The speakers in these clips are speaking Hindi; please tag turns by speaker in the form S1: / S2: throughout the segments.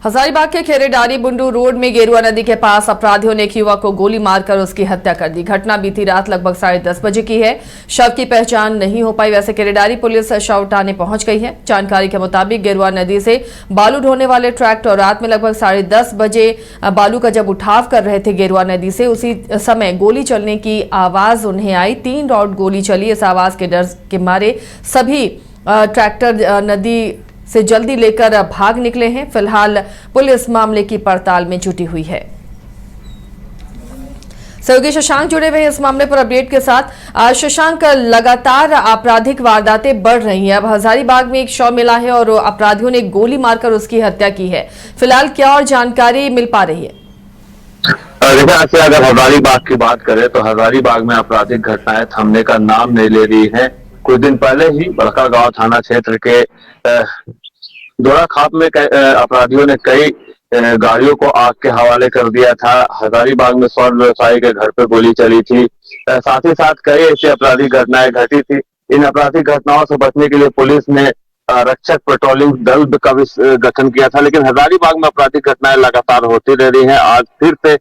S1: हजारीबाग के खेरेडारी बुंडू रोड में गेरुआ नदी के पास अपराधियों ने एक युवक को गोली मारकर उसकी हत्या कर दी। घटना बीती रात लगभग 10:30 बजे की है। शव की पहचान नहीं हो पाई। वैसे खेरेडारी पुलिस शव उठाने पहुंच गई है। जानकारी के मुताबिक गेरुआ नदी से बालू ढोने वाले ट्रैक्टर रात में लगभग 10:30 बजे बालू का जब उठाव कर रहे थे गेरुआ नदी से, उसी समय गोली चलने की आवाज उन्हें आई। 3 राउंड गोली चली। इस आवाज के डर के मारे सभी ट्रैक्टर नदी से जल्दी लेकर भाग निकले हैं। फिलहाल पुलिस मामले की पड़ताल में जुटी हुई है। सहयोगी शशांक जुड़े हुए हैं इस मामले पर अपडेट के साथ। शशांक, लगातार आपराधिक वारदातें बढ़ रही हैं। अब हजारीबाग में एक शव मिला है और अपराधियों ने गोली मारकर उसकी हत्या की है। फिलहाल क्या और जानकारी मिल पा रही है?
S2: देखिए, अगर हजारीबाग की बात करें तो हजारीबाग में आपराधिक घटनाएं थमने का नाम नहीं ले रही है। कुछ दिन पहले ही बड़कागांव थाना क्षेत्र के दोरा खाप में अपराधियों ने कई गाड़ियों को आग के हवाले कर दिया था। हजारीबाग में स्वर्ण व्यवसायी के घर पर गोली चली थी। साथ ही साथ कई ऐसी आपराधिक घटनाएं घटी थी। इन आपराधिक घटनाओं से बचने के लिए पुलिस ने रक्षक पेट्रोलिंग दल का भी गठन किया था, लेकिन हजारीबाग में आपराधिक घटनाएं लगातार होती रह रही हैं। आज फिर से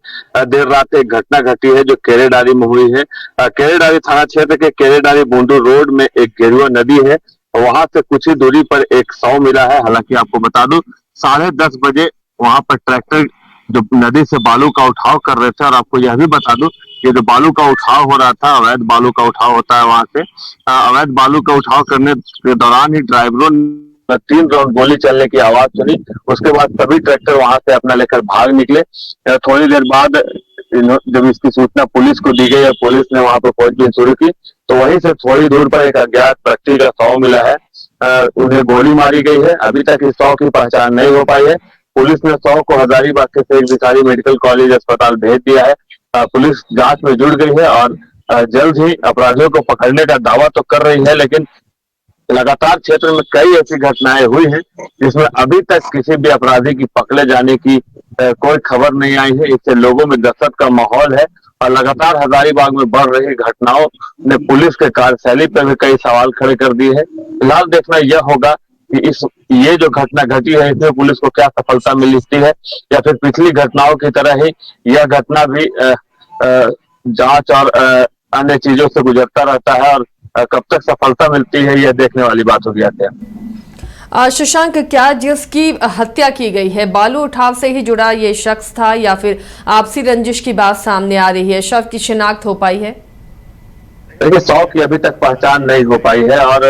S2: देर रात एक घटना घटी है जो केरेडारी में हुई है। केरेडारी थाना क्षेत्र के केरेडारी बुंडू रोड में एक गेरुआ नदी है, वहां से कुछ ही दूरी पर एक शव मिला है। हालांकि आपको बता दूं 10:30 बजे वहां पर ट्रैक्टर जो नदी से बालू का उठाव कर रहे थे, और आपको यह भी बता दूं ये जो बालू का उठाव हो रहा था, अवैध बालू का उठाव होता है वहां से, अवैध बालू का उठाव करने के दौरान ही ड्राइवरों ने 3 राउंड गोली चलने की आवाज सुनी। उसके बाद सभी ट्रैक्टर वहां से अपना लेकर भाग निकले। थोड़ी देर बाद जब इसकी सूचना पुलिस को दी गई और पुलिस ने वहां पर खोजबीन शुरू की तो वहीं से थोड़ी दूर पर एक अज्ञात व्यक्ति का शव मिला है। उन्हें गोली मारी गई है। अभी तक इस शव की पहचान नहीं हो पाई है। पुलिस ने शव को हजारीबाग के शेख भिखारी मेडिकल कॉलेज अस्पताल भेज दिया है। पुलिस जांच में जुट गई है और जल्द ही अपराधियों को पकड़ने का दावा तो कर रही है, लेकिन लगातार क्षेत्र में कई ऐसी घटनाएं हुई हैं जिसमें अभी तक किसी भी अपराधी की पकड़े जाने की कोई खबर नहीं आई है। इससे लोगों में दहशत का माहौल है और लगातार हजारीबाग में बढ़ रही घटनाओं ने पुलिस के कार्यशैली पर भी कई सवाल खड़े कर दिए हैं। फिलहाल देखना यह होगा कि ये जो घटना घटी है इसमें पुलिस को क्या सफलता मिलती है, या फिर पिछली घटनाओं की तरह ही यह घटना भी जांच और अन्य चीजों से गुजरता रहता है, और कब तक सफलता मिलती है यह देखने वाली बात हो जाती है।
S1: शशांक, क्या जिसकी हत्या की गई है बालू उठाव से ही जुड़ा ये शख्स था या फिर आपसी रंजिश की बात सामने आ रही है? शव की शिनाख्त हो पाई है?
S2: देखिए, शव की अभी तक पहचान नहीं हो पाई है और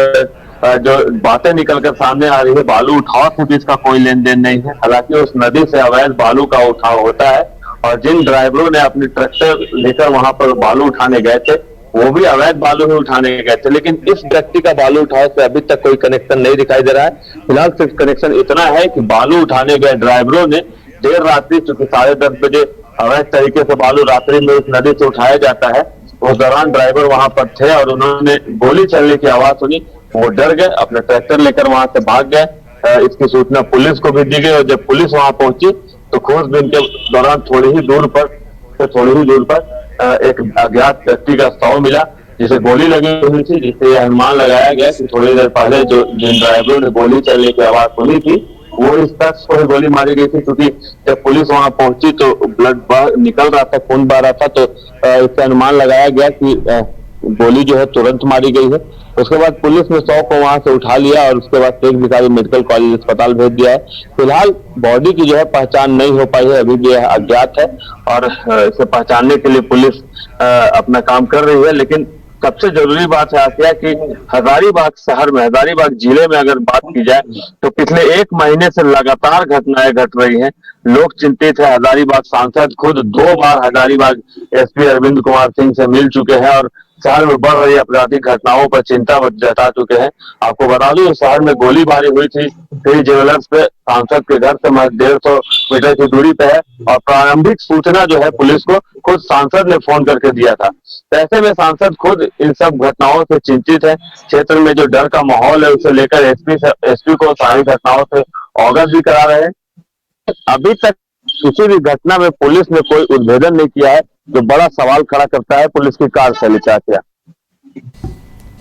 S2: जो बातें निकलकर सामने आ रही है बालू उठाव से भी इसका कोई लेन देन नहीं है। हालांकि उस नदी से अवैध बालू का उठाव होता है और जिन ड्राइवरों ने अपने ट्रैक्टर लेकर वहां पर बालू उठाने गए थे वो भी अवैध बालू ही उठाने गए थे, लेकिन इस व्यक्ति का बालू उठाव से अभी तक कोई कनेक्शन नहीं दिखाई दे रहा है। फिलहाल सिर्फ कनेक्शन इतना है कि बालू उठाने गए ड्राइवरों ने देर रात्रि चूंकि 10:30 बजे अवैध तरीके से बालू रात्रि में उस नदी से उठाया जाता है, उस दौरान ड्राइवर वहां पर थे और उन्होंने गोली चलने की आवाज सुनी। वो डर गए, अपने ट्रैक्टर लेकर वहां से भाग गए। इसकी सूचना पुलिस को भी दी गई और जब पुलिस वहां पहुंची तो खोजबीन के दौरान थोड़ी ही दूर पर एक अज्ञात व्यक्ति का शव मिला जिसे गोली लगी हुई थी, जिससे यह अनुमान लगाया गया कि थोड़ी देर पहले जिन ड्राइवरों ने गोली चलने की आवाज सुनी थी वो इस शख्स को ही गोली मारी गई थी। क्योंकि जब पुलिस वहां पहुंची तो ब्लड निकल रहा था, खून बह रहा था, तो इससे अनुमान लगाया गया कि गोली जो है तुरंत मारी गई है। उसके बाद पुलिस ने शव को वहां से उठा लिया और उसके बाद शेख भिखारी मेडिकल कॉलेज अस्पताल भेज दिया है। फिलहाल बॉडी की जो है पहचान नहीं हो पाई है, अभी भी यह अज्ञात है और इसे पहचानने के लिए पुलिस अपना काम कर रही है। लेकिन सबसे जरूरी बात है आसिया कि हजारीबाग शहर में, हजारीबाग जिले में अगर बात की जाए तो पिछले 1 महीने से लगातार घटनाएं घट रही हैं। लोग चिंतित है। हजारीबाग सांसद खुद 2 बार हजारीबाग एसपी अरविंद कुमार सिंह से मिल चुके हैं और शहर में बढ़ रही आपराधिक घटनाओं पर चिंता जता चुके हैं। आपको बता दूं शहर में गोलीबारी हुई थी कई ज्वेलर्स पे, सांसद के घर से 150 मीटर की दूरी पे है और प्रारंभिक सूचना जो है पुलिस को खुद सांसद ने फोन करके दिया था। ऐसे में सांसद खुद इन सब घटनाओं से चिंतित है। क्षेत्र में जो डर का माहौल है उसे लेकर एसपी को सारी घटनाओं से अवगत भी करा रहे हैं। अभी तक किसी भी घटना में पुलिस ने कोई उद्भेदन नहीं किया है, जो बड़ा सवाल खड़ा करता है पुलिस की कार्यशैली। क्या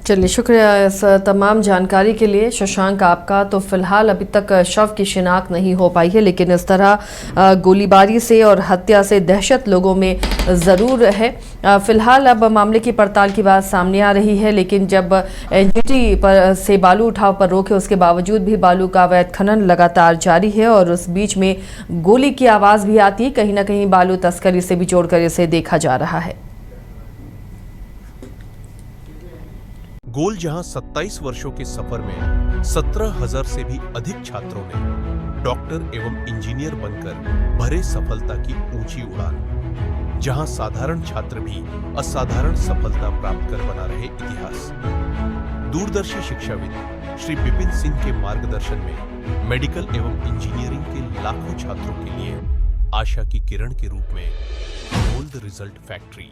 S1: चलिए, शुक्रिया इस तमाम जानकारी के लिए शशांक आपका। तो फिलहाल अभी तक शव की शिनाख्त नहीं हो पाई है, लेकिन इस तरह गोलीबारी से और हत्या से दहशत लोगों में ज़रूर है। फिलहाल अब मामले की पड़ताल की बात सामने आ रही है, लेकिन जब एनजीटी पर से बालू उठाव पर रोक है, उसके बावजूद भी बालू का अवैध खनन लगातार जारी है और उस बीच में गोली की आवाज़ भी आती है। कहीं ना कहीं बालू तस्करी से भी जोड़कर इसे देखा जा रहा है।
S3: गोल जहां 27 वर्षों के सफर में 17,000 से भी अधिक छात्रों ने डॉक्टर एवं इंजीनियर बनकर भरे सफलता की ऊंची उड़ान, जहां साधारण छात्र भी असाधारण सफलता प्राप्त कर बना रहे इतिहास। दूरदर्शी शिक्षाविद श्री विपिन सिंह के मार्गदर्शन में मेडिकल एवं इंजीनियरिंग के लाखों छात्रों के लिए आशा की किरण के रूप में गोल्ड रिजल्ट फैक्ट्री